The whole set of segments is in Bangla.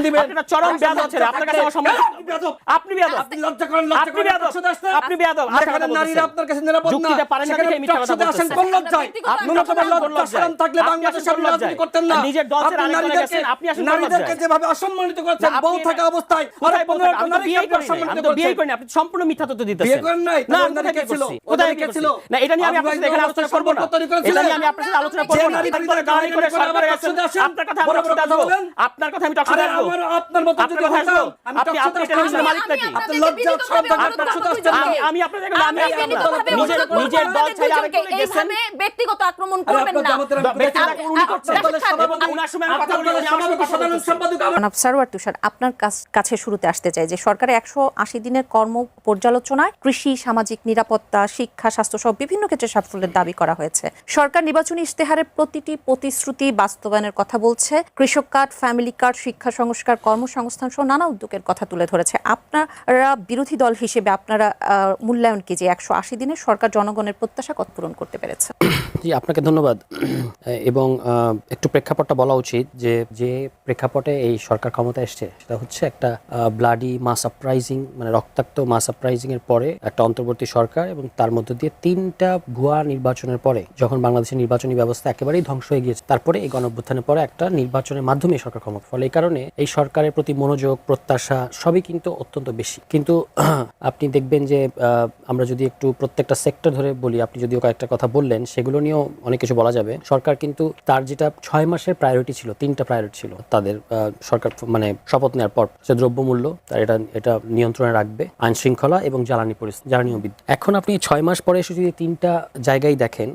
দিবেন। আপনি চরম বেয়াদব ছেলে, আপনার কাছে আমার সম্মান। আপনি বেয়াদব, আপনি লজ্জা করেন, লজ্জা করেন টকশোতে আসতে। আপনি বেয়াদব। যেখানে নারীরা আপনার কাছে নিরাপদ না, যুক্তিতে পারেন না সেখানে দেখে মিথ্যা কথা টকশোতে আসেন বলতেছেন। কোন লজ্জায়? ন্যূনতম লজ্জা শরম থাকলে আপনি বাংলাদেশে আসেন কোন রাজনীতি লজ্জায়? করতেন না। নিজের দল ছেড়ে আপনি আরেক দলে গেছেন, আপনি আসেন কোন নারীদেরকে লজ্জায়? যেভাবে অসম্মানিত করছেন না, বউ আপনি থাকা অবস্থায়, কোথায় আরে বলতেন? 15 আমি তো নারীকে বিয়ে আপনি করিনি, অসম্মানিত আমি তো বিয়ে করছেন। করিনি, আপনি সম্পূর্ণ মিথ্যা তথ্য দিতেছেন। বিয়ে করেন নাই? না, তবে আমি নারী কোথায় কে বিয়ে ছিল? করছি? কোথায় কোথায় কে ছিল? না, এটা নিয়ে আমি আপনার সাথে এখানে আলোচনা করব না। এটা নিয়ে আমি আপনার সাথে আলোচনা করব না। গাড়ি করে সরকারে গেছেন, আপনার কথা আমি টকশোতে আসবো। আপনার কথা আমি টকশোতে আসবো। আপনার মতো যদি আপনার কথা আসবো। আমি আপনি টকশোতে টেলিভিশনের আসতাম। মালিক নাকি? আপনার লজ্জা শরম থাকলে টকশোতে আসতেন না। আমি আপনার জায়গায় আমি নিজের দল ছেড়ে আরেক দলে গেছেন। এইভাবে ব্যক্তিগত আক্রমণ আরে করবেন আপনার না। জামাতের আমি ব্যক্তিগত কথা- উনি করছেন। আপনার দলের সভাপতি, উনার সময় আমি কথা আপনার বলি, দলের উনি আমার সভাপতি, কথা সাধারণ বলতেছেন। সম্পাদক আমার- জনাব সারওয়ার তুষার, আপনার কাছে শুরুতে আসতে চাই যে সরকারের 180 দিনের কর্ম পর্যালোচনায় কৃষি, সামাজিক নিরাপত্তা, শিক্ষা, স্বাস্থ্য সহ বিভিন্ন ক্ষেত্রে সাফল্যের দাবি করা হয়েছে। সরকার নির্বাচনী ইশতেহারের প্রতিটি প্রতিশ্রুতি বাস্তবায়নের কথা বলছে। কৃষক কার্ড, ফ্যামিলি কার্ড, শিক্ষা সংস্কার, কর্মসংস্থান সহ নানা উদ্যোগের কথা তুলে ধরেছে। আপনারা বিরোধী দল হিসেবে আপনারা মূল্যায়ন কি যে 180 দিনে সরকার জনগণের প্রত্যাশা কত পূরণ করতে পেরেছে? জি, আপনাকে ধন্যবাদ। এবং একটু প্রেক্ষাপটটা বলা উচিত যে প্রেক্ষাপটে এই সরকার ক্ষমতা এসছে সেটা হচ্ছে একটা ব্লাডি মাস আপরাইজিং, মানে রক্তাক্ত মাস আপরাইজিং এর পরে একটা অন্তর্বর্তী সরকার, এবং তার মধ্য দিয়ে 3টা ভুয়া নির্বাচনের পরে যখন বাংলাদেশের নির্বাচনী ব্যবস্থা একেবারেই ধ্বংস হয়ে গিয়েছে, তারপরে এই গণঅভ্যুত্থানের পরে একটা নির্বাচনের মাধ্যমে এই সরকার ক্ষমতা। ফলে এই কারণে এই সরকারের প্রতি মনোযোগ, প্রত্যাশা সবই কিন্তু অত্যন্ত বেশি। কিন্তু আপনি দেখবেন যে আমরা যদি একটু প্রত্যেকটা সেক্টর ধরে বলি, আপনি যদিও কয়েকটা কথা বললেন, সেগুলো নিয়েও অনেক কিছু বলা যাবে। সরকার কিন্তু তার যেটা 6 মাসের প্রায়োরিটি ছিল, 3টা প্রায়োরিটি ছিল তাদের সরকার মানে শপথ নেওয়ার পর, সে দ্রব্যমূল্য তার এটা নিয়ন্ত্রণে রাখবে, আইন শৃঙ্খলা এবং জ্বালানি ও বিদ্যুৎ। এখন আপনি 6 মাস পরে এসে যদি 3টা জায়গায় দেখেন,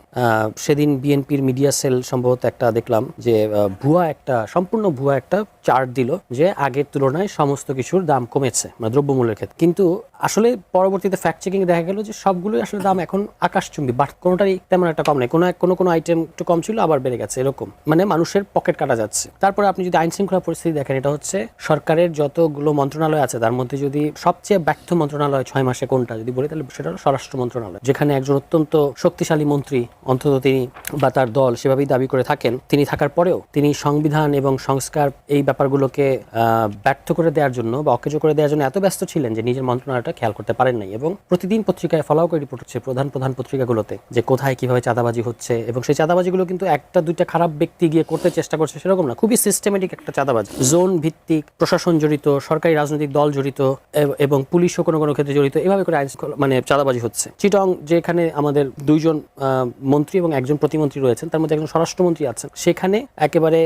সেদিন বিএনপির মিডিয়া সেল সম্ভবত একটা দেখলাম যে সম্পূর্ণ ভুয়া একটা চার্ট দিল যে আগের তুলনায় সমস্ত কিছুর দাম কমেছে, মানে দ্রব্যমূল্যের ক্ষেত্রে। কিন্তু আসলে পরবর্তীতে ফ্যাক্ট চেকিং দেখা গেল যে সবগুলোই আসলে দাম এখন আকাশচুম্বী, বাট কোনোটারই তেমন একটা কম নেই। কোনো আইটেম একটু কম ছিল, আবার বেড়ে গেছে, এরকম মানে মানুষের পকেট কাটা যাচ্ছে। তারপরে আপনি যদি আইন শৃঙ্খলা পরিস্থিতি দেখেন, এটা হচ্ছে সরকারের যতগুলো মন্ত্রণালয় আছে তার মধ্যে যদি সবচেয়ে ব্যর্থ মন্ত্রণালয় 6 মাসে কোনটা যদি বলি, তাহলে সেটা হলো স্বরাষ্ট্র মন্ত্রণালয়, যেখানে একজন অত্যন্ত শক্তিশালী মন্ত্রী, অন্তত তিনি বা তার দল সেভাবেই দাবি করে থাকেন, তিনি থাকার পরেও তিনি সংবিধান এবং সংস্কার এই ব্যাপারগুলোকে ব্যর্থ করে দেওয়ার জন্য বা অকেজো করে দেওয়ার জন্য এত ব্যস্ত ছিলেন যে নিজের মন্ত্রণালয়টা খেয়াল করতে পারেন নাই। এবং প্রতিদিন পত্রিকায় ফলাও করে রিপোর্ট হচ্ছে প্রধান পত্রিকাগুলোতে যে কোথায় কিভাবে চাঁদাবাজি হচ্ছে, এবং সেই চাঁদাবাজিগুলো কিন্তু একটা দুইটা খারাপ ব্যক্তি গিয়ে করতে চেষ্টা করছে সেরকম না, খুবই সিস্টেমেটিক একটা চাঁদাবাজি, জোন ভিত্তিক, প্রশাসন জড়িত, সরকারি রাজনৈতিক দল জড়িত এবং পুলিশও কোনো ক্ষেত্রে জড়িত, এভাবে করে মানে চাঁদাবাজি হচ্ছে। চিটং, যেখানে আমাদের 2জন মন্ত্রী এবং একজন প্রতিমন্ত্রী রয়েছেন, তার মধ্যে একজন স্বরাষ্ট্রমন্ত্রী আছেন, সেখানে একেবারে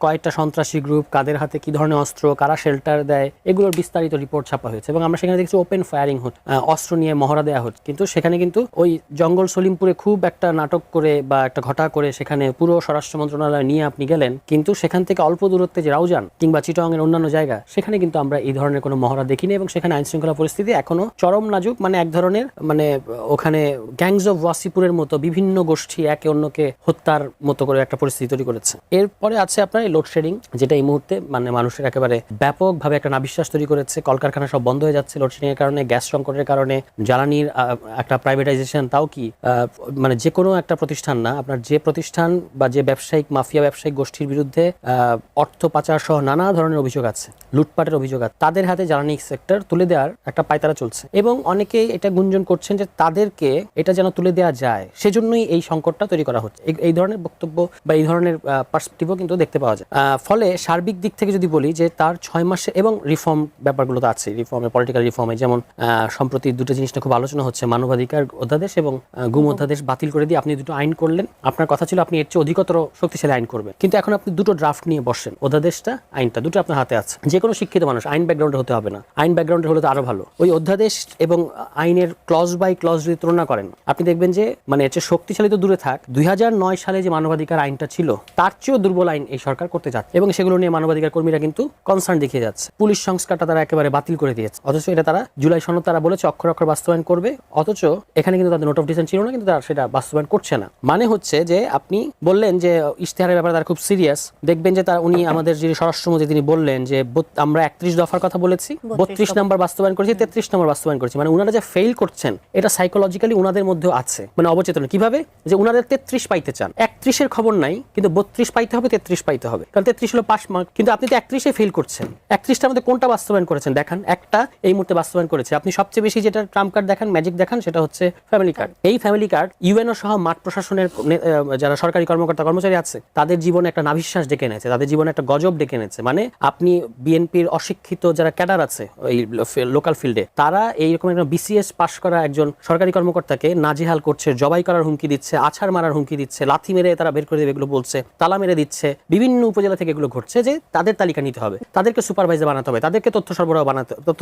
কয়েকটা সন্ত্রাসী গ্রুপ, কাদের হাতে কি ধরনের অস্ত্র, কারা শেল্টার দেয়, এগুলোর বিস্তারিত রিপোর্ট ছাপা হয়েছে। এবং আমরা সেখানে দেখছি ওপেন ফায়ারিং হচ্ছে, অস্ত্র নিয়ে মহড়া দেওয়া হচ্ছে। কিন্তু সেখানে কিন্তু ওই জঙ্গল সলিমপুরে খুব একটা নাটক করে বা একটা ঘটা করে সেখানে পুরো স্বরাষ্ট্র মন্ত্রণালয় নিয়ে আপনি গেলেন, কিন্তু সেখান থেকে অল্প দূরত্বে যে রাউজান কিংবা চিটং এর অন্যান্য জায়গা, সেখানে কিন্তু আমরা এই ধরনের কোনো মহড়া দেখিনি। এবং সেখানে আইন শৃঙ্খলা পরিস্থিতি এখনো চরম নাজুক, মানে এক ধরনের মানে ওখানে গ্যাংস অফ ওয়াসিপুরের মতো বিভিন্ন গোষ্ঠী একে অন্যকে হত্যার মতো করে একটা পরিস্থিতি তৈরি করেছে। এরপরে আছে আপনার এই লোডশেডিং, যেটা এই মুহূর্তে মানে মানুষের একেবারে ব্যাপকভাবে একটা নাবিশ্বাস তৈরি করেছে। কলকারখানা সব বন্ধ হয়ে যাচ্ছে লোডশেডিং এর কারণে, গ্যাস সংকটের কারণে, জ্বালানির একটা প্রাইভেটাইজেশন, তাও কি মানে যে কোনো একটা প্রতিষ্ঠান না, আপনার যে প্রতিষ্ঠান বা যে মাফিয়া ব্যবসায়িক গোষ্ঠীর বিরুদ্ধে অর্থ পাচার সহ নানা ধরনের অভিযোগ আছে, লুটপাটের অভিযোগ আছে, তাদের হাতে জ্বালানি সেক্টর তুলে দেওয়ার একটা পায়তারা চলছে। এবং অনেকেই এটা গুঞ্জন করছেন যে তাদেরকে এটা যেন তুলে দেওয়া যায়, সেজন্যই এই সংকটটা তৈরি করা হচ্ছে। এই ধরনের বক্তব্য বা এই ধরনের পার্সপেক্টিভও কিন্তু দেখতে পাওয়া যায়। ফলে সার্বিক দিক থেকে যদি বলি যে তার 6 মাসে, এবং রিফর্ম ব্যাপারগুলো তো আছে, রিফর্মে, পলিটিক্যাল রিফর্মে, যেমন সম্প্রতি দুটো জিনিসটা খুব আলোচনা হচ্ছে, মানবাধিকার অধ্যাদেশ এবং গুম অধ্যাদেশ বাতিল করে দিয়ে আপনি দুটো আইন করলেন। আপনার কথা ছিল আপনি এর চেয়ে অধিকতর শক্তিশালী আইন করবেন, কিন্তু এখন আপনি দুটো ড্রাফট নিয়ে বসেন, অধ্যাদেশটা, আইনটা, দুটো আপনার হাতে আছে। যে কোনো শিক্ষিত মানুষ আইন ব্যাকগ্রাউন্ডে হতে হবে না, আইন ব্যাকগ্রাউন্ডে হলে তো আরো ভালো। ওই অধ্যাদেশ এবং আইনের ক্লজ বাই ক্লজ যদি তুলনা করেন, আপনি দেখবেন যে মানে এর চেয়ে শক্তিশালী তো দূরে থাক, 2009 সালে যে মানবাধিকার আইনটা ছিল তার চেয়েও দুর্বল আইন এই সরকার করতে যাচ্ছে, এবং সেগুলো নিয়ে মানবাধিকার কর্মীরা কিন্তু কনসার্ন দেখিয়ে যাচ্ছে। পুলিশ সংস্কারটা তারা একেবারে একেবারে বাতিল করে দিয়েছে, অথচ এটা তারা জুলাই সনদ তারা বলেছে অক্ষর অক্ষর বাস্তবায়ন করবে, অথচ এখানে কিন্তু তাদের নোট অফ ডিসেন্ট ছিল না, কিন্তু তারা সেটা বাস্তবায়ন করছে না। মানে হচ্ছে যে আপনি বললেন যে ইশতেহারের ব্যাপারে তারা খুব সিরিয়াস, দেখবেন যে তারা উনি আমাদের যিনি স্বরাষ্ট্রমন্ত্রী তিনি বললেন যে আমরা 31 দফার কথা বলেছি, 32 নম্বর বাস্তবায়ন করেছি, 33 নম্বর বাস্তবায়ন করেছি। মানে উনারা যে ফেল করছেন এটা সাইকোলজিক্যালি উনাদের মধ্যেও আছে, মানে অবচেতন কিভাবে যে উনাদের 33 পাইতে চান, 31 খবর নাই কিন্তু 32 পাইতে হবে, 33 পাইতে হবে, কারণ 33 হলো পাস মার্ক, কিন্তু আপনি তো 31 ফেল করছেন। 31টার মধ্যে কোনটা বাস্তবায়ন করেছেন দেখান, একটা এই মুহূর্তে বাস্তবায়ন করেছে। আপনি সবচেয়ে বেশি যেটা ট্রাম্প কার্ড দেখান, ম্যাজিক দেখান, সেটা হচ্ছে ফ্যামিলি কার্ড। এই ফ্যামিলি কার্ড ইউএনও সহ মাঠ প্রশাসনের যারা সরকারি কর্মকর্তা কর্মচারী আছে তাদের জীবনে একটা নাভিশ্বাস ডেকে এনেছে, তাদের জীবনে একটা গজব ডেকে এনেছে। মানে আপনি বিএনপির অশিক্ষিত যারা ক্যাডার আছে এই লোকাল ফিল্ডে, তারা এইরকম একটা বিসিএস পাস করা একজন সরকারি কর্মকর্তাকে নাজেহাল করছে, জবাই করার হুমকি দিচ্ছে, আছাড় মারার হুমকি দিচ্ছে, লাথি মেরে তারা বের করে দেবে এগুলো বলছে, তালা মেরে দিচ্ছে। বিভিন্ন উপজেলা থেকে এগুলো ঘটছে যে তাদের তালিকা নিতে হবে, তাদেরকে সুপারভাইজার বানাতে হবে, তাদেরকে তথ্য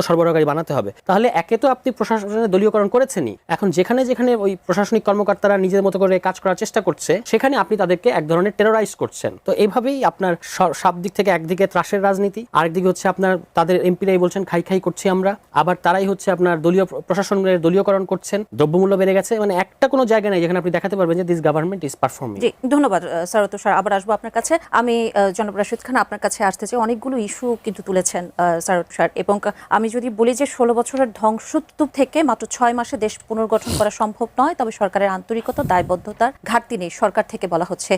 সরবরাহকারী বানাতে হবে। তাহলে একে তো আপনি প্রশাসনের দলীয়করণ করেছেনই, এখন যেখানে যেখানে ওই প্রশাসনিক কর্মকর্তারা নিজের মতো করে কাজ করার চেষ্টা করছে সেখানে আপনি তাদেরকে এক ধরনের টেরোরাইজ করছেন। তো এইভাবেই আপনার সব দিক থেকে একদিকে ত্রাসের রাজনীতি, আরেকদিকে হচ্ছে আপনার তাদের এমপিরাই বলছেন খাই খাই করছি আমরা, আবার তারাই হচ্ছে আপনার দলীয় প্রশাসনের দলীয়করণ করছেন, দ্রব্যমূল্য বেড়ে গেছে। মানে একটা কোনো জায়গা নেই যেখানে আপনি দেখাতে পারবেন যে দিস গভর্নমেন্ট ইজ পারফর্মিং। জি, ধন্যবাদ স্যার। তুষার, আবার আসবো আপনার কাছে। আমি জনাব রাশিদ খান আপনার কাছে আসতে চাই। অনেকগুলো ইস্যু কিন্তু তুলেছেন স্যার তুষার, এবং আমি যদি বলি যে 16 বছরের ধ্বংসস্তূপ থেকে মাত্র 6 মাসে দেশ পুনর্গঠন করা সম্ভব নয়, তবে সরকারের আন্তরিকতা দায়বদ্ধতার ঘাটতি নেই সরকার থেকে বলা হচ্ছে।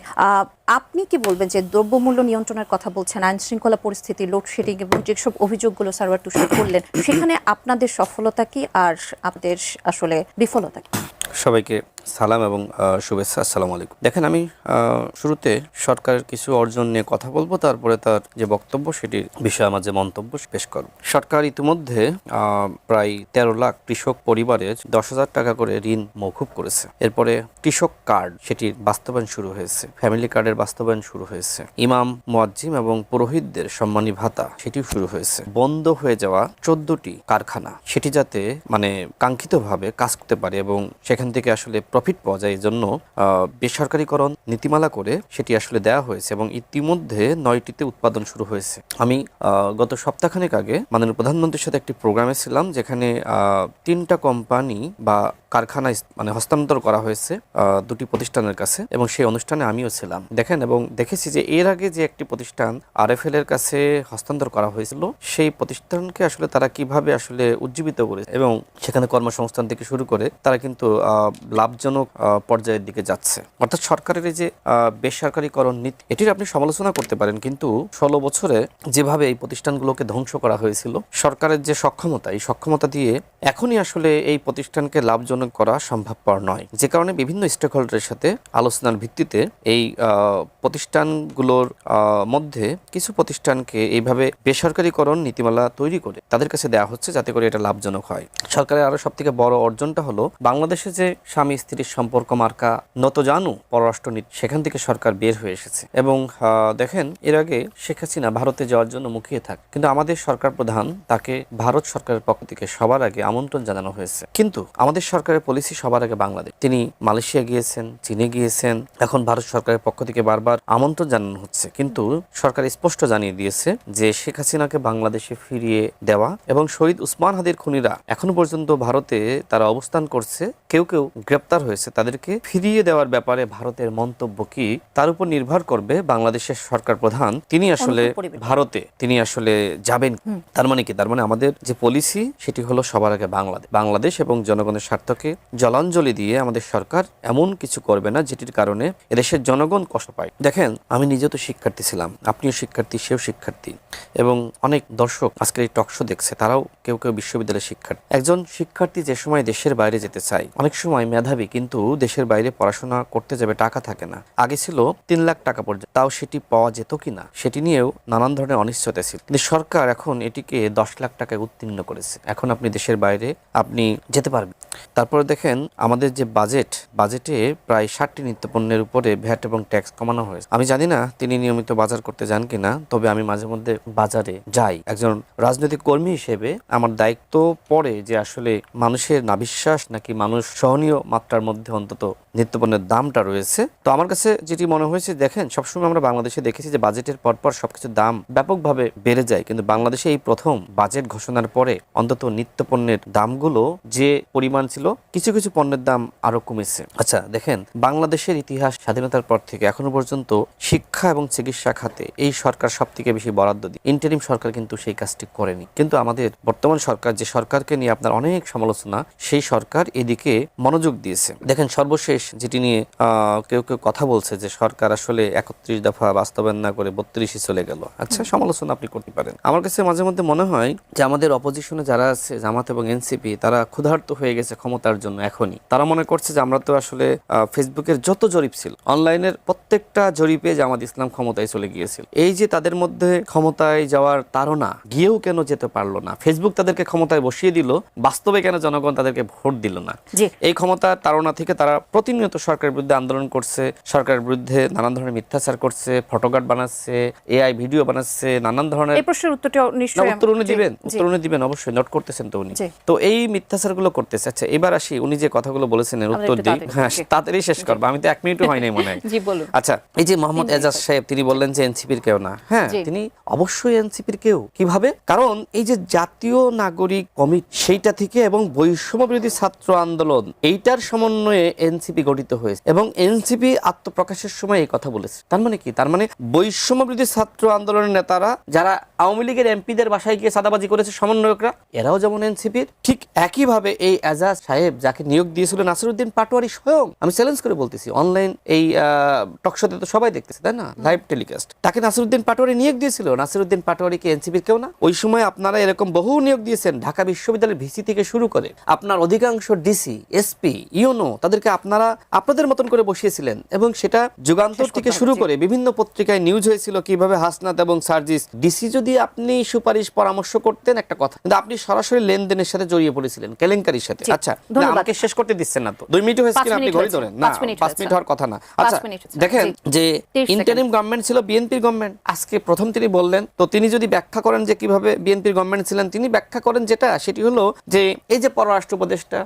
আপনি কি বলবেন যে দ্রব্যমূল্য নিয়ন্ত্রণের কথা বলছেন, আইন শৃঙ্খলা পরিস্থিতি, লোডশেডিং এবং যেসব অভিযোগগুলো স্যার তুষার করলেন, সেখানে আপনাদের সফলতা কি আর আপনাদের আসলে বিফলতা কি? সবাইকে সালাম এবং শুভেচ্ছা। আসসালামু আলাইকুম। দেখেন, আমি শুরুতে সরকারের কিছু অর্জন নিয়ে কথা বলবো, তারপরে তার যে বক্তব্য সেটির বিষয়ে আমার যে মন্তব্য পেশ করব। সরকার ইতিমধ্যে প্রায় 13 লাখ কৃষক পরিবারের 10,000 টাকা করে ঋণ মওকুফ করেছে। এরপরে কৃষক কার্ড সেটির বাস্তবায়ন শুরু হয়েছে, ফ্যামিলি কার্ডের বাস্তবায়ন শুরু হয়েছে, ইমাম, মুয়াজ্জিম এবং পুরোহিতদের সম্মানী ভাতা সেটিও শুরু হয়েছে। বন্ধ হয়ে যাওয়া 14টি কারখানা সেটি যাতে মানে কাঙ্ক্ষিতভাবে কাজ করতে পারে এবং সেখান থেকে আসলে প্রফিট পাওয়া যায়, এই জন্য বেসরকারীকরণ নীতিমালা করে সেটি আসলে দেওয়া হয়েছে এবং ইতিমধ্যে 9টিতে উৎপাদন শুরু হয়েছে। আমি গত সপ্তাহখানেক আগে মাননীয় প্রধানমন্ত্রীর সাথে একটি প্রোগ্রামে ছিলাম, যেখানে 3টা কোম্পানি বা কারখানা মানে হস্তান্তর করা হয়েছে 2টি প্রতিষ্ঠানের কাছে, এবং সেই অনুষ্ঠানে আমিও ছিলাম। দেখেন, এবং দেখেছি যে এর আগে যে একটি প্রতিষ্ঠান RFL এর কাছে হস্তান্তর করা হয়েছিল, সেই প্রতিষ্ঠানকে আসলে তারা কিভাবে আসলে উজ্জীবিত করেছে এবং সেখানে কর্মসংস্থান থেকে শুরু করে তারা কিন্তু লাভজনক পর্যায়ের দিকে যাচ্ছে। অর্থাৎ সরকারের এই যে বেসরকারীকরণ নীতি, এটির আপনি সমালোচনা করতে পারেন, কিন্তু 16 বছরে যেভাবে এই প্রতিষ্ঠানগুলোকে ধ্বংস করা হয়েছিল, সরকারের যে সক্ষমতা, এই সক্ষমতা দিয়ে এখনই আসলে এই প্রতিষ্ঠানকে লাভজনক করা সম্ভবপর নয়। যে কারণে বিভিন্ন স্টেক হোল্ডারের সাথে আলোচনার ভিত্তিতে এই প্রতিষ্ঠানগুলোর মধ্যে কিছু প্রতিষ্ঠানকে এইভাবে বেসরকারীকরণ নীতিমালা তৈরি করে তাদের কাছে দেওয়া হচ্ছে, যাতে করে এটা লাভজনক হয়। সরকারের আরো সবথেকে বড় অর্জনটা হলো বাংলাদেশে যে স্বামী স্ত্রীর সম্পর্ক মার্কা নতজানু পররাষ্ট্রনীতি, সেখান থেকে সরকার বের হয়ে এসেছে। এবং দেখেন, এর আগে শেখ হাসিনা ভারতে যাওয়ার জন্য মুখিয়ে থাকে, কিন্তু আমাদের সরকার প্রধান তাকে ভারত সরকারের পক্ষ থেকে সবার আগে আমন্ত্রণ জানানো হয়েছে। কিন্তু আমাদের সরকারের পলিসি সবার আগে বাংলাদেশ। তিনি মালয়েশিয়া গিয়েছেন, চীনে গিয়েছেন, এখন ভারত সরকারের পক্ষ থেকে বারবার আমন্ত্রণ জানানো হচ্ছে, কিন্তু সরকার স্পষ্ট জানিয়ে দিয়েছে যে শেখ হাসিনাকে বাংলাদেশে ফিরিয়ে দেওয়া এবং শহীদ উসমান হাদির খুনিরা এখনো পর্যন্ত ভারতে তারা অবস্থান করছে, কেউ কেউ গ্রেপ্তার হয়েছে, তাদেরকে ফিরিয়ে দেওয়ার ব্যাপারে ভারতের মন্তব্য কি, তার উপর নির্ভর করবে বাংলাদেশের সরকার প্রধান তিনি আসলে ভারতে তিনি আসলে যাবেন। তার মানে কি? তার মানে আমাদের যে পলিসি সেটি হলো সবার আগে বাংলাদেশ এবং জনগণের স্বার্থকে জলাঞ্জলি দিয়ে আমাদের সরকার এমন কিছু করবে না যেটির কারণে এদেশের জনগণ কষ্ট পায়। দেখেন, আমি নিজেও তো শিক্ষার্থী ছিলাম, আপনিও শিক্ষার্থী, সেও শিক্ষার্থী, এবং অনেক দর্শক আজকের এই টকশো দেখছে, তারাও কেউ কেউ বিশ্ববিদ্যালয়ের শিক্ষার্থী। একজন শিক্ষার্থী যে সময় দেশের বাইরে যেতে চায়, অনেক সময় মেধাবী, কিন্তু দেশের বাইরে পড়াশোনা করতে যাবে, টাকা থাকে না। আগে ছিল 3 লাখ টাকা পর্যন্ত, তাও সেটি পাওয়া যেত কিনা সেটি নিয়েও নানান ধরনের অনিশ্চয়তা ছিল, কিন্তু সরকার এখন এটিকে 10 লাখ টাকায় উত্তীর্ণ করেছে। এখন আপনি দেশের বাইরে আপনি যেতে পারবেন। তারপরে দেখেন, আমাদের যে বাজেটে প্রায় 60টি নিত্যপণ্যের উপরে ভ্যাট এবং ট্যাক্স কমানো হয়েছে। আমি জানি না তিনি নিয়মিত বাজার করতে যান কিনা, তবে আমি মাঝে মধ্যে বাজারে যাই। একজন রাজনৈতিক কর্মী হিসেবে আমার দায়িত্ব পড়ে যে আসলে মানুষের নাবিশ্বাস নাকি মানুষ সহনীয় মাত্রার মধ্যে অন্তত নিত্যপণ্যের দামটা রয়েছে। তো আমার কাছে যেটি মনে হয়েছে, দেখেন সবসময় আমরা বাংলাদেশে দেখেছি যে বাজেটের পরপর সবকিছু দাম ব্যাপকভাবে বেড়ে যায়, কিন্তু বাংলাদেশে এই প্রথম বাজেট ঘোষণার পরে অন্তত নিত্যপণ্যের দামগুলো যে পরিমাণ ছিল, কিছু কিছু পণ্যের দাম আরো কমেছে। আচ্ছা দেখেন, বাংলাদেশের ইতিহাস স্বাধীনতার পর থেকে এখনো পর্যন্ত শিক্ষা এবং চিকিৎসা খাতে এই সরকার সব থেকে বেশি বরাদ্দ দিয়ে, ইন্টারিম সরকার কিন্তু সেই কাজটি করেনি। কিন্তু আমাদের বর্তমান সরকার, যে সরকারকে নিয়ে আপনার অনেক সমালোচনা, সেই সরকার এদিকে মনোযোগ দিয়েছে। দেখেন সর্বশেষ যেটি নিয়ে কেউ কেউ কথা বলছে যে সরকার আসলে 31 দফা বাস্তবায়ন না করে 32 চলে গেল। আচ্ছা, সমালোচনা আপনি করতে পারেন। আমার কাছে মাঝে মধ্যে মনে হয় যে আমাদের অপোজিশনে যারা আছে, জামাত এবং এনসিপি, তারা ক্ষুধার্ত হয়ে গেছে ক্ষমতার জন্য। এখনই তারা মনে করছে যে আমরা তো আসলে ফেসবুকের যত জরিপ ছিল, অনলাইনের প্রত্যেকটা জরিপে জামাত ইসলাম ক্ষমতায় চলে গিয়েছিল। এই যে তাদের মধ্যে ক্ষমতায় যাওয়ার তাড়না, গিয়েও কেন যেতে পারলো না, ফেসবুক তাদেরকে ক্ষমতায় বসিয়ে দিল, বাস্তবে কেন জনগণ তাদেরকে ভোট দিল না, এই ক্ষমতার তাড়না থেকে তারা প্রতিনিয়ত সরকারের বিরুদ্ধে আন্দোলন করছে, সরকারের বিরুদ্ধে নানান ধরনের মিথ্যাচার করছে, ফটোকার্ড বানাচ্ছে, এআই ভিডিও বানাচ্ছে, নানান ধরনের। এই প্রশ্নের উত্তরটা নিশ্চয়ই উত্তর উনি দিবেন অবশ্যই, নোট করতেছেন তো উনি। তো এই মিথ্যাচার গুলো করতেছে। আচ্ছা, এবার আসি উনি যে কথাগুলো বলেছেন এর উত্তর দিই। হ্যাঁ, তাড়াতাড়ি শেষ করবো, আমি তো 1 মিনিটও হয় নাই মনে হয়। আচ্ছা, এই যে মোহাম্মদ এজাজ সাহেব, তিনি বললেন যে এনসিপির কেউ না। হ্যাঁ, তিনি অবশ্যই এনসিপির কেউ। কিভাবে? কারণ এই যে জাতীয় নাগরিক কমিটি, সেইটা থেকে এবং বৈষম্য বিরোধী ছাত্র আন্দোলন, এইটার সমন্বয়ে এনসিপি গঠিত হয়েছে এবং এনসিপি আত্মপ্রকাশের সময় এই কথা বলেছে। তার মানে কি? তার মানে বৈষম্য বিরোধী ছাত্র আন্দোলনের নেতারা, যারা আওয়ামী লীগের এমপিদের বাসায় গিয়ে চাঁদাবাজি করেছে, সমন্বয়করা, এরাও যেমন এনসিপির, ঠিক একইভাবে এই এজাজ সাহেব যাকে নিয়োগ দিয়েছিল নাসিরউদ্দিন পাটোয়ারি স্বয়ং, আমি চ্যালেঞ্জ করে বলতেছি, অনলাইন এই টকশোতে তো সবাই দেখতেছে, তাই না, লাইভ টেলিকাস্ট, তাকে নাসিরউদ্দিন পাটোয়ারি নিয়োগ দিয়েছিল। নাসিরউদ্দিন পাটোয়ারি কি এনসিপির কেউ না? ওই সময় আপনারা এরকম বহু নিয়োগ দিয়েছেন, ঢাকা বিশ্ববিদ্যালয়ের ভিসি থেকে শুরু করে আপনার অধিকাংশ ডিসি, এসপি, ইউনো, তাদেরকে আপনারা আপনাদের মতন করে বসিয়েছিলেন এবং সেটা যুগান্তর থেকে শুরু করে বিভিন্ন পত্রিকায় নিউজ হয়েছিল কিভাবে হাসনাত এবং সার্জিস, ডিসি যদি আপনি সুপারিশ পরামর্শ করতেন একটা কথা, কিন্তু আপনি সরাসরি লেনদেনের সাথে জড়িয়ে পড়েছিলেন, কেলেঙ্কারির সাথে। আচ্ছা, আমাকে শেষ করতে দিচ্ছেন না তো, 2 মিনিট হয়েছে কিনা আপনি ঘড়ি ধরেন না, 5 মিনিট হওয়ার কথা না। আচ্ছা দেখেন, যে ইন্টারিম গভর্নমেন্ট ছিল বিএনপির গভর্নমেন্ট, আজকে প্রথম তিনি বললেন, তো তিনি যদি ব্যাখ্যা করেন যে কিভাবে বিএনপির গভর্নমেন্ট ছিলেন, তিনি ব্যাখ্যা করেন যেটা, সেটি হলো যে এই যে পররাষ্ট্র উপদেষ্টা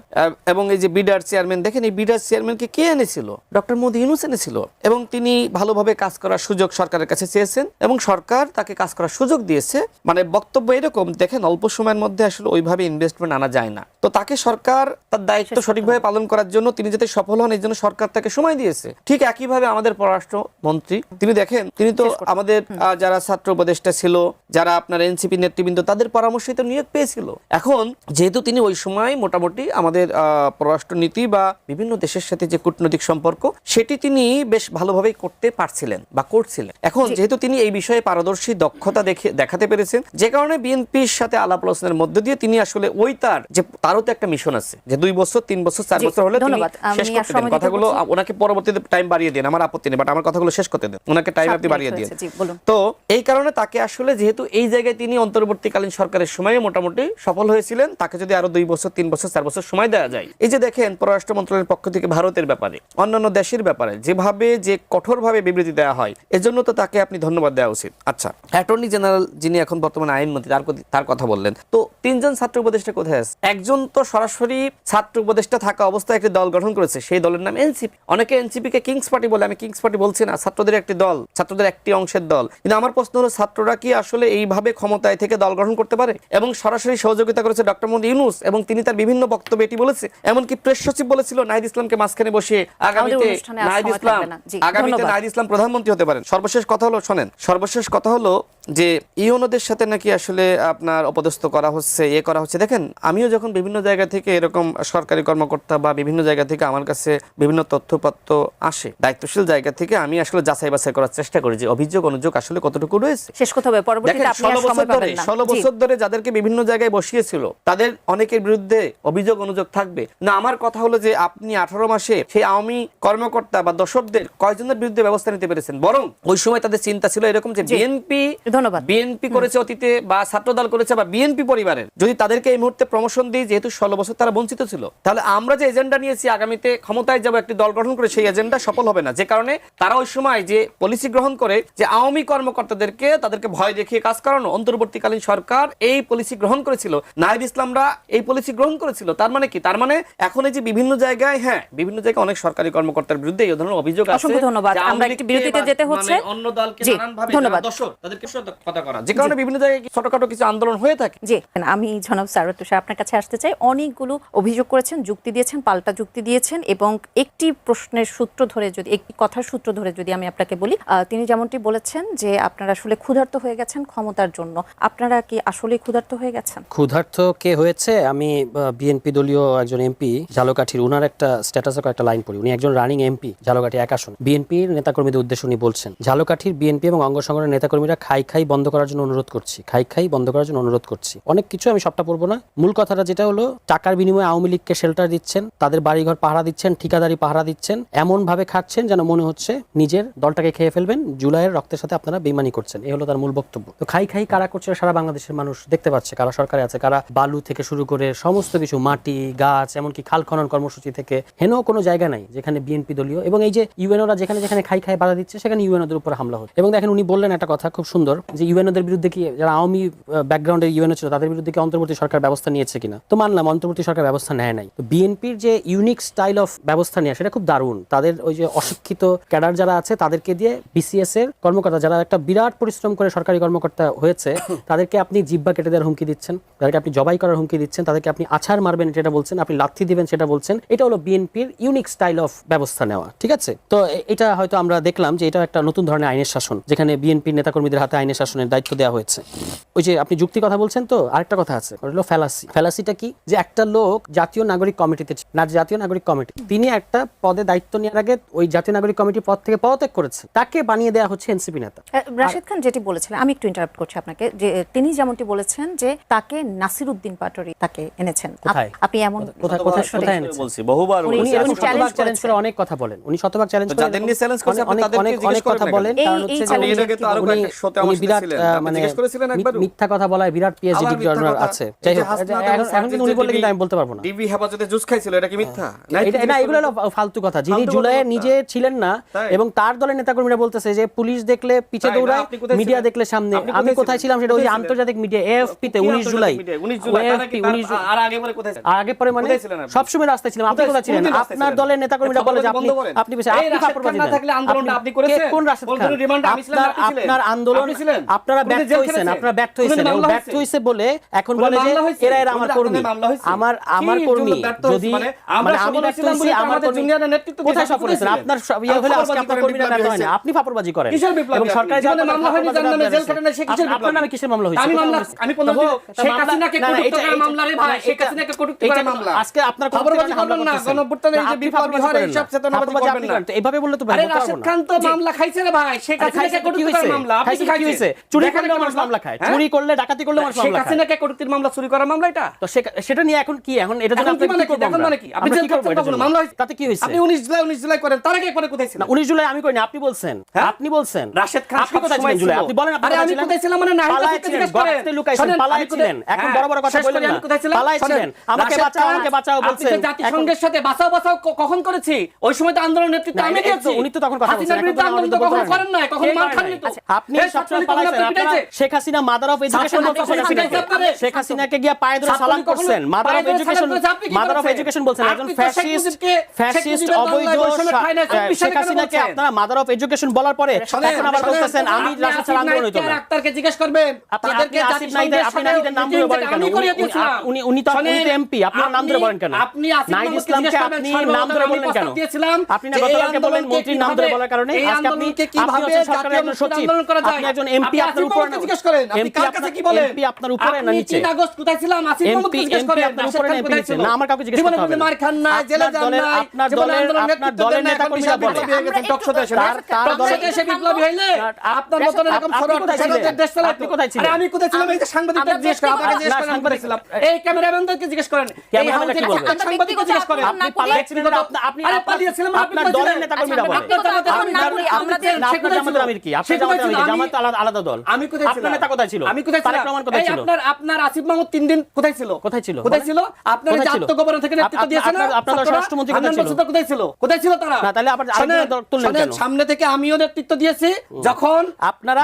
এবং এই যে বিডার চেয়ারম্যান, দেখেন এই বিডার চেয়ারম্যানকে কে এনেছিল? ডক্টর মোহাম্মদ ইউনূস এনেছিল এবং তিনি ভালোভাবে কাজ করার সুযোগ সরকারের কাছে চেয়েছেন এবং সরকার তাকে কাজ করার সুযোগ দিয়েছে। মানে বক্তব্য এরকম, দেখেন অল্প সময়ের মধ্যে আসলে ওইভাবে ইনভেস্টমেন্ট আনা যায় না, তো তাকে সরকার তার দায়িত্ব সঠিকভাবে পালন করার জন্য তিনি যাতে সফল হন, এই জন্য সরকার তাকে সময় দিয়েছে। ঠিক একইভাবে আমাদের পররাষ্ট্র মন্ত্রী, তিনি দেখেন, তিনি তো আমাদের যারা ছাত্র উপদেষ্টা ছিল, যারা আপনার এনসিপি নেতৃবৃন্দ, তাদের পরামর্শই তো নিয়োগ পেয়েছিল। এখন যেহেতু তিনি ওই সময় মোটামুটি আমাদের পররাষ্ট্র নীতি বা বিভিন্ন দেশের সাথে যে কূটনৈতিক সম্পর্ক, সেটি তিনি বেশ ভালোভাবেই করতে পারছিলেন বা করছিলেন। এখন যেহেতু তিনি এই বিষয়ে পারদর্শী দক্ষতা দেখাতে পেরেছেন, যে কারণে বিএনপির সাথে আলাপ আলোচনার মধ্যে দিয়ে তিনি আসলে ওই তারও তো একটা মিশন আছে যে 2 বছর 3 বছর 4 বছর হলে তিনি শেষ করতে দেন কথাগুলো, ওনাকে পরবর্তীতে টাইম বাড়িয়ে দেন, আমার আপত্তি নেই, বাট আমার কথাগুলো শেষ করতে দেন, ওনাকে টাইম আপনি বাড়িয়ে দেন। তো এই কারণে তাকে আসলে, যেহেতু এই জায়গায় তিনি অন্তর্বর্তীকালীন সরকারের সময়ে মোটামুটি সফল হয়েছিলেন, তাকে যদি আরো 2 বছর 3 বছর 4 বছর সময় দেওয়া যায়, এই যে দেখেন পররাষ্ট্র মন্ত্রণালয়ের পক্ষ থেকে ভারতের ব্যাপারে, অন্যান্য দেশের ব্যাপারে যেভাবে যে কঠোরভাবে বিবৃতি দেওয়া হয়, এজন্য তো তাকে আপনি ধন্যবাদ দেওয়া উচিত। আচ্ছা, অ্যাটর্নি জেনারেল যিনি এখন বর্তমানে আইনমন্ত্রী, তার কথা বললেন, তো 3 জন ছাত্র উপদেষ্টা কোথায় আছে? একজন তো সরাসরি ছাত্র উপদেষ্টা থাকা অবস্থায় একটি দল গঠন করেছে, সেই দলের নাম এনসিপি। অনেকে এনসিপি কে কিংস পার্টি বলে, আমি কিংস পার্টি বলছি না, ছাত্রদের একটি দল, ছাত্রদের একটি অংশের দল। কিন্তু আমার প্রশ্ন হলো, ছাত্ররা কি আসলে এইভাবে ক্ষমতায় থেকে দল গঠন করতে পারে? এবং সরাসরি সহযোগিতা করেছে ডক্টর মোহাম্মদ ইউনূস, এবং তিনি তার বিভিন্ন বক্তব্যে এটি বলেছে। এমনকি প্রেস সচিব বলেছিল নাহিদ ইসলামকে মাঝখানে বসিয়ে আগামীতে নাহিদ ইসলাম প্রধানমন্ত্রী হতে পারেন। সর্বশেষ কথা হলো, শোনেন, সর্বশেষ কথা হলো যে ইউনোদের সাথে নাকি আসলে আপনার অপদস্থ করা হচ্ছে, করা হচ্ছে। দেখেন, আমিও যখন বিভিন্ন জায়গা থেকে এরকম সরকারি কর্মকর্তা বা বিভিন্ন জায়গা থেকে আমার কাছে বিভিন্ন তথ্যপত্র আসে, দায়িত্বশীল জায়গা থেকে আমি আসলে যাচাই বাছাই করার চেষ্টা করি যে অভিযোগ অনুযোগ আসলে কতটুকু রয়েছে। শেষ কথা হবে, পরবর্তীতে আপনি আর সময় পাবেন না। 16 বছর ধরে যাদেরকে বিভিন্ন জায়গায় বসিয়েছিল, তাদের অনেকের বিরুদ্ধে অভিযোগ অনুযোগ থাকবে না। আমার কথা হলো যে আপনি 18 মাসে সেই আওয়ামী কর্মকর্তা বা দর্শকদের কয়জনের বিরুদ্ধে ব্যবস্থা নিতে পেরেছেন? বরং ওই সময় তাদের চিন্তা ছিল এরকম যে বিএনপি করেছে অতীতে বা ছাত্রদল করেছে বা বিএনপি পরিবারের, যদি তাদেরকে এই মুহূর্তে প্রমোশন দিই, যেহেতু 16 বছর তারা বঞ্চিত ছিল, তাহলে আমরা যে এজেন্ডা নিয়েছি আগামীতে ক্ষমতায় যাব একটি দল গঠন করে, সেই এজেন্ডা সফল হবে না। যে কারণে তারা ওই সময় যে পলিসি গ্রহণ করে যে আওয়ামী কর্মকর্তাদেরকে তাদেরকে ভয় দেখিয়ে কাজ করানো, অন্তর্বর্তীকালীন সরকার এই পলিসি গ্রহণ করেছিল, নাহিদ ইসলামরা এই পলিসি গ্রহণ করেছিল। তার মানে কি? তার মানে এখন এই যে বিভিন্ন জায়গায়, হ্যাঁ, বিভিন্ন বিভিন্ন জায়গায় অনেক সরকারি কর্মকর্তার বিরুদ্ধে এই ধরনের অভিযোগ আছে। অসংখ্য ধন্যবাদ। যে আওয়ামী আমরা একটি লীগকে বিরতিতে বা যেতে হচ্ছে। মানে অন্য দলকে জি, নানানভাবে ধন্যবাদ। যারা দর্শক তাদেরকে কথা করা, যে কারণে বিভিন্ন জায়গায় ছোটখাটো কিছু আন্দোলন হয়ে থাকে। জি, আমি জনাব সারোয়ার তুষার আপনার কাছে আসতে চাই। অনেকগুলো অভিযোগ করেছেন, যুক্তি দিয়েছেন, পাল্টা যুক্তি দিয়েছেন, এবং একটি প্রশ্নের সূত্র ধরে যদি, একটি কথার সূত্র ধরে যদি আমি আপনাকে বলি, তিনি যেমনটি বলেছেন যে আপনারা আসলে ক্ষুধার্ত হয়ে গেছেন ক্ষমতার জন্য। আপনারা কি আসলে ক্ষুধার্ত হয়ে গেছেন? ক্ষুধার্ত কে হয়েছে? আমি বিএনপি দলীয় একজন এমপি ঝালকাঠির, উনার একটা স্ট্যাটাসে একটা লাইন পড়ি। উনি একজন রানিং এমপি ঝালকাঠি এক আসন। বিএনপির নেতাকর্মীদের উদ্দেশ্যে উনি বলছেন, ঝালকাঠির বিএনপি এবং অঙ্গ সংগঠনের নেতাকর্মীরা খাই বন্ধ করার জন্য অনুরোধ করছি, খাই বন্ধ করার জন্য অনুরোধ করছি। অনেক কিছু, আমি সবটা পড়বো না। মূল কথাটা যেটা হলো, টাকার বিনিময়ে আওয়ামী লীগকে শেল্টার দিচ্ছেন, তাদের বাড়িঘর পাহারা দিচ্ছেন, ঠিকাদারি পাহারা দিচ্ছেন, এমন ভাবে খাচ্ছেন যেন মনে হচ্ছে নিজের দলটাকে খেয়ে ফেলবেন। জুলাইয়ের রক্তের সাথে আপনারা বেইমানি করছেন, এই হলো তার মূল বক্তব্য। তো খাই কারা করছে সারা বাংলাদেশের মানুষ দেখতে পাচ্ছে, কারা সরকারে আছে, কারা বালু থেকে শুরু করে সমস্ত কিছু, মাটি, গাছ, এমনকি খাল খনন কর্মসূচি থেকে হেন কোনো জায়গা নাই যেখানে বিএনপি দলীয়, এবং এই যে ইউএনওরা যেখানে যেখানে খাই বাধা দিচ্ছে সেখানে ইউএনওদের উপর হামলা হচ্ছে। এবং দেখেন, উনি বললেন একটা কথা খুব সুন্দর, যে ইউএনওদের বিরুদ্ধে কি, যারা আওয়ামী ব্যাকগ্রাউন্ডের ইউএনও ছিল তাদের বিরুদ্ধে কি অন্তর্বর্তী সরকার ব্যবস্থা নিয়েছে কিনা? তো মানলাম অন্তর্বর্তী সরকার ব্যবস্থা নেয় নাই। তো বিএনপির যে ইউনিক স্টাইল অফ ব্যবস্থা নেওয়া, সেটা খুব দারুণ। তাদের ওই যে অশিক্ষিত ক্যাডার যারা আছে তাদেরকে দিয়ে বিসিএস এর কর্মকর্তা, যারা একটা বিরাট পরিশ্রম করে সরকারি কর্মকর্তা হয়েছে, তাদেরকে আপনি জিব্বা কেটে দেওয়ার হুমকি দিচ্ছেন, তাদেরকে আপনি জবাই করার হুমকি দিচ্ছেন, তাদেরকে আপনি আছাড় মারবেন সেটা বলছেন, আপনি লাথি দিবেন সেটা বলছেন। এটা হলো বিএনপির ইউনিক স্টাইল অফ ব্যবস্থা নেওয়া, ঠিক আছে? তো এটা হয়তো আমরা দেখলাম যে এটা একটা নতুন ধরনের আইনের শাসন, যেখানে বিএনপির নেতাকর্মীদের হাতে আইনের শাসনের দায়িত্ব দেওয়া হয়েছে। ওই যে আপনি যুক্তি কথা বলছেন, তো আরেকটা কথা আছে, ওটা হলো ফ্যালাসি। ফ্যালাসিটা কি? যে একটা লোক জাতীয় নাগরিক কমিটিতে, জাতীয় নাগরিক কমিটি, তিনি একটা পদে দায়িত্ব নেওয়ার আগে ওই জাতীয় নাগরিক কমিটির পদ থেকে পদত্যাগ করেছে, তাকে বানিয়ে দেওয়া হচ্ছে এনসিপি নেতা। রাশেদ খান যেটি বলেছিলেন, আমি একটু ইন্টারাপ্ট করছি আপনাকে, যে তিনি যেমনটি বলেছেন যে তাকে নাসির উদ্দিন পাটোয়ারি তাকে এনেছেন। কোথায়? আপনি এমন কোথায় এনেছেন? বলছি বহুবার, উনি বলছি। এরকম শতভাগ চ্যালেঞ্জ করে অনেক কথা বলেন, উনি শতভাগ চ্যালেঞ্জ করে যাদের নিয়ে চ্যালেঞ্জ করছে আপনি তাদেরকে অনেক জিজ্ঞেস কথা করেন বলেন। কারণ হচ্ছে যে এর আগে তো আরো কয়েকটা শোতে আমার সাথে ছিলেন, আপনি মানে জিজ্ঞেস করেছিলেন একবার মিথ্যা কথা বলায় বিরাট পিএইচডি ডিগ্রি অর্জন আছে। যাই হোক, এখন কিন্তু উনি বললে কিন্তু আমি বলতে পারবো না। ডিবি হেফাজতে জুস খাইছিল, এটা কি মিথ্যা? না, এগুলো হলো ফালতু কথা। যিনি জুলাইয়ে নিজে ছিলেন না এবং তার দলের নেতাকর্মীরা বলতেছে যে পুলিশ দেখলে পিছে দৌড়ায়, মিডিয়া দেখলে সামনে। আমি কোথায় ছিলাম সেটা ওই আন্তর্জাতিক মিডিয়া এএফপি তে 19 জুলাই। আর আগে পরে কোথায় ছিলেন? আগে পরে মানে সবসময় রাস্তায় ছিলাম। আপনি কোথায় ছিলেন? আপনার দলের নেতাকর্মীরা বলে যে আপনি বেশি, আপনি ফাপড়বাজি না থাকলে আন্দোলনটা আপনি করেছেন। কোন রাশেদ খান? আপনার আন্দোলন, আপনারা ব্যর্থ হইছেন, আপনারা ব্যর্থ হইছেন। ব্যর্থ হইছে বলে এখন বলে যে এরা আমার কর্মী, আমার কর্মী। যদি মানে আমি ব্যর্থ হইছি, আমার জুনিয়ররা নেতৃত্ব কোথায় সফল হয়েছে? আপনার ইয়ে হলে আজকে আপনার কর্মীরা ব্যর্থ হয় না, আপনি ফাপড়বাজি করেন। এবং সরকারি মামলা হয়নি, যার নামে জেল খাটেন না, সে কিসের বিপ্লব? আপনার নামে কিসের মামলা হইছে? আমি 15 দিন শেখ হাসিনাকে কটুক্তির মামলা রে ভাই, শেখ হাসিনাকে কটুক্তির মামলা। আজকে আপনার খবরবাজি করবেন না, গণঅভ্যুত্থানে এই যে বিপ্লব বিহার এই সব চেতনাবাজি করবেন না। এইভাবে বললে তো ভাই বলতে পারবো না। রাশেদ খান তো মামলা খাইছে রে ভাই, শেখ হাসিনাকে কটুক্তির মামলা। আপনি কি খাইছে? চুরি করলে মানুষ মামলা খায়, চুরি করলে ডাকাতি করলে মানুষ মামলা খায়। শেখ হাসিনাকে কটুক্তির মামলা, চুরি করার মামলা এটা তো সেটা নিয়ে এখন কি, এখন এটা আপনি কি করবেন? এখন মানে কি আপনি জেল খাটছেন, মামলা হইছে, তাতে কি হইছে? আপনি 19 জুলাই করেন, তার আগে পরে কোথায় ছিলেন? 19 জুলাই আমি কইনি, আপনি বলছেন। আপনি বলছেন রাশেদ খান আপনি কোথায় ছিলেন জুলাই? আপনি বলেন আপনি কোথায় ছিলেন? মানে না লুকাইছেন, এখন বড় বড় কথা বলেন না, পালাই ছিলেন। আমাকে বাঁচাও বলছেন। আপনি জাতিসংঘের সাথে বাঁচাও কখন করেছি? ওই সময় তো আন্দোলন নেতৃত্ব আমি দিয়েছি। উনি তো তখন কথা বলছেন, এখন তো আন্দোলন তো কখন করেন না, কখন মার খাননি তো। আপনি সবসময় পালাইছেন। আপনারা Sheikh Hasina mother of education বলছেন, শেখ হাসিনাকে গিয়া পায়ে ধরে সালাম করছেন। মাদার অফ এডুকেশন বলছেন। একজন ফ্যাসিস্ট অবৈধ শেখ হাসিনাকে আপনারা মাদার অফ এডুকেশন বলার পরে এখন আবার বলতেছেন আমি রাশেদ স্যার আন্দোলন হইতো না। ডাক্তারকে জিজ্ঞেস করবেন, তাদেরকে আসিফ নাইদের, আপনি নাহিদের নাম ধরে বলেন কেন? উনি তো এমপি, আপনার নাম ধরে বলেন কেন? আপনি নাহিদ ইসলামকে আপনি নাম ধরে বলেন কেন? আপনি না গতকালকে বলেন মন্ত্রীর নাম ধরে বলার কারণে আজকে আপনি কিভাবে সরকারের একজন সচিব, আপনি একজন এমপি, আপনার উপরে না জিজ্ঞেস করেন, আপনি কার কাছে কি বলেন? এমপি আপনার উপরে না নিচে? 3 আগস্ট কোথায় ছিলাম? আসিফ মাহমুদকে জিজ্ঞেস করেন, আপনার উপরে না এমপি নিচে? না, আমার কাউকে জিজ্ঞেস করতে হবে না। মার খান না, জেলে যান না, আপনার দলের নেতাকর্মীরা বলেন টকশোতে আসেন, তার দলে এসে বিপ্লবী হইলে আপনার মতন এরকম ফরওয়ার্ড দেশ চালায়। আপনি কোথায় ছিলেন? আমি কোথায় ছিলাম? এই যে সাংবাদিকদের জিজ্ঞেস করেন, আপনাকে জিজ্ঞেস করেন, সাংবাদিক ছিলাম। এই ক্যামেরাম্যানদেরকে জিজ্ঞেস করেন, এই হাউজে সাংবাদিককে জিজ্ঞেস করেন। আপনি পালাইছিলেন, আপনি আরে পালিয়েছিলেন, আপনার দলের নেতাকর্মীরা বলেন। আপনাদের জামাতের আমির কি? আপনি জামাতের আমির, জামাত আলাদা দল। আমি কোথায় ছিলাম? আপনার নেতা কোথায় ছিল? আমি কোথায় ছিলাম? তারেক রহমান কোথায় ছিল? আপনার আসিফ মাহমুদ 3 দিন কোথায় ছিল? কোথায় ছিল? আপনার জাতীয় গভর্নর থেকে নেতৃত্ব দিয়েছেন না? আপনার স্বরাষ্ট্রমন্ত্রী কোথায় ছিল? কোথায় ছিল তারা? না, তাহলে আবার আরেকজন দল তুললেন কেন? সামনে থেকে আমিও নেতৃত্ব দিয়েছি। যখন আপনারা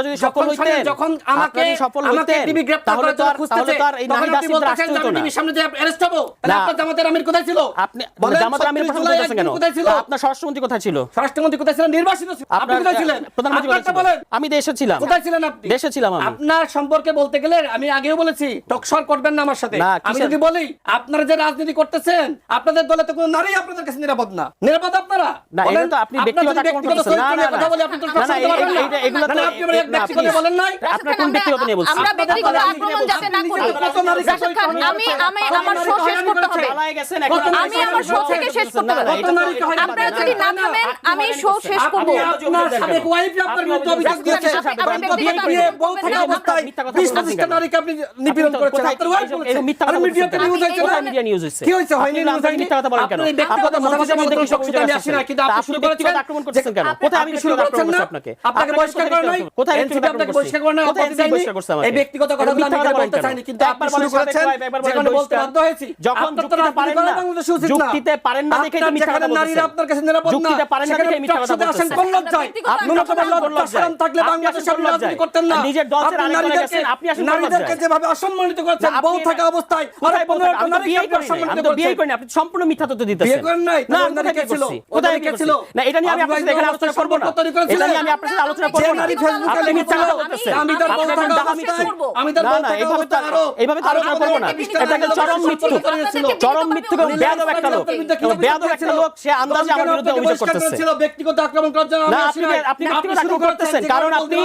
যদি সফল হইতেন, যখন আমাকে টিভি গ্রেফতার করে খুঁজতেছে, তখন আপনি বলতেছেন আমি টিভির সামনে যে অ্যারেস্ট হবো, তাহলে আপনার জামাতের আমির কোথায় ছিল? আপনি বলেন, জামাতের আমির 37 প্রশ্ন জুলাই করতেছেন কেন? একদিন কোথায় ছিল? আপনার স্বরাষ্ট্রমন্ত্রী কোথায় ছিল? স্বরাষ্ট্রমন্ত্রী কোথায় ছিলেন? নির্বাচিত ছিল। আপনি কোথায় ছিলেন? প্রধানমন্ত্রী কোথায় আপনারটা ছিলেন? বলেন। আমি দেশে ছিলাম। কোথায় ছিলেন আপনি? দেশে ছিলাম আমি। আপনার সম্পর্কে বলতে গেলে আমি আগেও বলেছি টকশর করবেন না আমার সাথে। না, আমি কিসের- যদি বলি আপনারা যে রাজনীতি করতেছেন আপনাদের দলে তো কোনো নারী আপনাদের কাছে নিরাপদ না। নিরাপদ আপনারা? না, বলেন, এটা তো আপনি আপনার ব্যক্তিগত যদি আক্রমণ ব্যক্তিগত করতেছেন। না, চরিত্র নিয়ে না, কথা না। বলি আপনি তো না, টকশর না, করতে পারবেন না। এগুলো তো- না, আপনি আমার না, ব্যক্তিগত please। বলেন নাই। আপনার কোন ব্যক্তিগত নিয়ে বলছেন? আমরা ব্যক্তিগত আপনারা আক্রমণ যাতে না করি। কত নারী রাশেদ খান, আমি আমার শো শেষ করতে হবে। চালায় গেছেন, কত এখন নারী আমি আমার শো থেকে শেষ করতে হবে। কত নারী কয় না? আপনারা যদি না থামেন আমি শো শেষ করব। আপনি আপনার সাবেক ওয়াইফ আপনার বিরুদ্ধে অভিযোগ দিয়েছে। আপনি বিয়ে করে বউ থাকা অবস্থায় 20-25টা নারীকে আপনি নিপীড়ন করেছেন। আপনার ওয়াইফ বলেছে। মিথ্যা কথা আর মিডিয়াতে বলছেন। নিউজ হয়েছে না? কোথায় মিডিয়া নিউজ হয়েছে? কি হয়েছে? হয়নি আপনি নিউজ রাজনীতি হয়নি? মিথ্যা কথা বলেন কেন? আপনি ব্যক্তিগত আপনার কথা বলতে মধ্যে বলতে কিছু আমি আসি না, কিন্তু আপনি শুরু ব্যক্তিগত করেছেন। আক্রমণ করতেছেন কেন? আপনি কোথায় আমি শুরু ব্যক্তিগত করেছেন আক্রমণ না? করছি আপনাকে? আপনাকে বহিষ্কার করে নাই? কোথায় এনসিপি ব্যক্তিগত আপনাকে আক্রমণ বহিষ্কার করে নাই? কোথায় আপত্তি জানায়নি? বহিষ্কার করছে আমাকে? এই ব্যক্তিগত কথাগুলো আমি মিথ্যা কথা বলতে বলেন চাইনি, কেন? কিন্তু আপনি একবার শুরু বলেন সাবেক করেছেন, ওয়াইফ, একবার বলেন যেখানে বলতে বহিষ্কার। বাধ্য হয়েছি। যখন আপনার তো যুক্তিতে রাজনীতি পারেন করা না, বাংলাদেশে উচিত না। যুক্তিতে পারেন না দেখেই তো আপনার মিথ্যা কথা যেখানে নারীরা বলতেছেন। আপনার কাছে নিরাপদ না, যুক্তিতে পারেন না সেখানে দেখেই মিথ্যা কথা টকশোতে আসেন বলতেছেন। কোন লজ্জায়? আপনি ন্যূনতম লজ্জা শরম থাকলে আপনি বাংলাদেশে আসেন আপনি কোন রাজনীতি লজ্জায়? করতেন না। নিজের দল ছেড়ে আপনি আরেক দলে নারীদেরকে গেছেন, আপনি আসেন কোন নারীদেরকে লজ্জায়? যেভাবে অসম্মানিত করেছেন, আপনি- বউ থাকা অবস্থায় আর কোথায় বলছেন? 15টা আমি তো নারীকে বিয়েই আপনি করি নাই। অসম্মানিত আমি তো বিয়েই করছেন। করি নাই। আপনি সম্পূর্ণ মিথ্যা তথ্য দিতেছেন। বিয়ে করেন নাই? না, তাহলে আমি নারী কোথায় কে ছিল? করছি? ওদের কোথায় কে করছি? ছিল? না, এটা নিয়ে আমি আপনার সাথে এখানে আলোচনা করব না। তৈরি করেছিলেন? এটা নিয়ে আমি আপনার সাথে আলোচনা যে করব না। নারী ফেসবুকে আপনি মিথ্যা কথা লিখেছিল, বলতেছেন। আমি তার বউ আপনি থাকা একদম অবস্থায়, মিথ্যুক। আমি তার না, বউ না, থাকা এইভাবে তো অবস্থায় আরো এইভাবে তো আলোচনা করব না। এটা একটা চরম মিথ্যুক। চরম মিথ্যুক এবং বেয়াদব একটা লোক। এবং বেয়াদব একটা লোক, সে আন্দাজে আমার বিরুদ্ধে অভিযোগ করতেছে। ব্যক্তিগত আক্রমণ করার জন্য না, আমি আপনি আসি নাই। আপনি ব্যক্তিগত আক্রমণ করতেছেন কারণ আপনি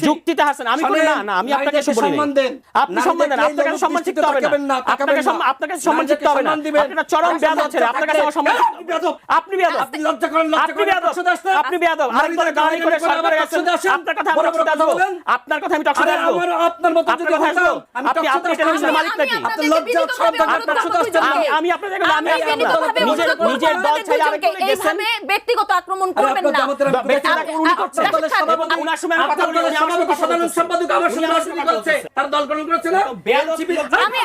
যুক্তিতে হাসেন। আমি বলি না, না, আমি আপনাকে এসে বলি সম্মান না। দেন। আপনি সম্মান দেন, আপনার কাছে সম্মান শিখতে হবে না। আপনার কাছে সম্মান শিখতে হবে না। আপনি একটা চরম বেয়াদব ছেলে, আপনার কাছে আমার সম্মান শিখতে হবে না। আপনি বেয়াদব। আপনি লজ্জা করেন, লজ্জা আপনি করেন, বেয়াদব। টকশোতে আসতে? আপনি বেয়াদব। আরেকবার গালি করে সরকারে গেছেন। আপনার কথা আমি টকশোতে আসবো। আপনার কথা আমি টকশোতে আরে আসবো। আমার আপনার মতো যদি আপনার কথা হতাম, আসবো। আমি আপনি টকশোতে টেলিভিশনের আসতাম। মালিক নাকি? আপনার লজ্জা শরম থাকলে আপনি টকশোতে আসতেন না। আমি আপনার জায়গায় আমি নিজের দল ছেড়ে আরেক দলে গেছেন। এইভাবে ব্যক্তিগত আক্রমণ আরে করবেন আপনার না। জামাতের আমি ব্যক্তিগত দেখেছি। আক্রমণ উনি করছেন। আপনার দলের সভাপতি, উনার সময় আমি কথা আপনার বলি, দলের উনি আমার সভাপতি, কথা সাধারণ বলতেছেন। সম্পাদক আমার উনি সঙ্গে আমার রাজনীতি কথা করছে। বলতেছেন। তার দল গঠন করেছে না? বেয়াদব এনসিপি আমি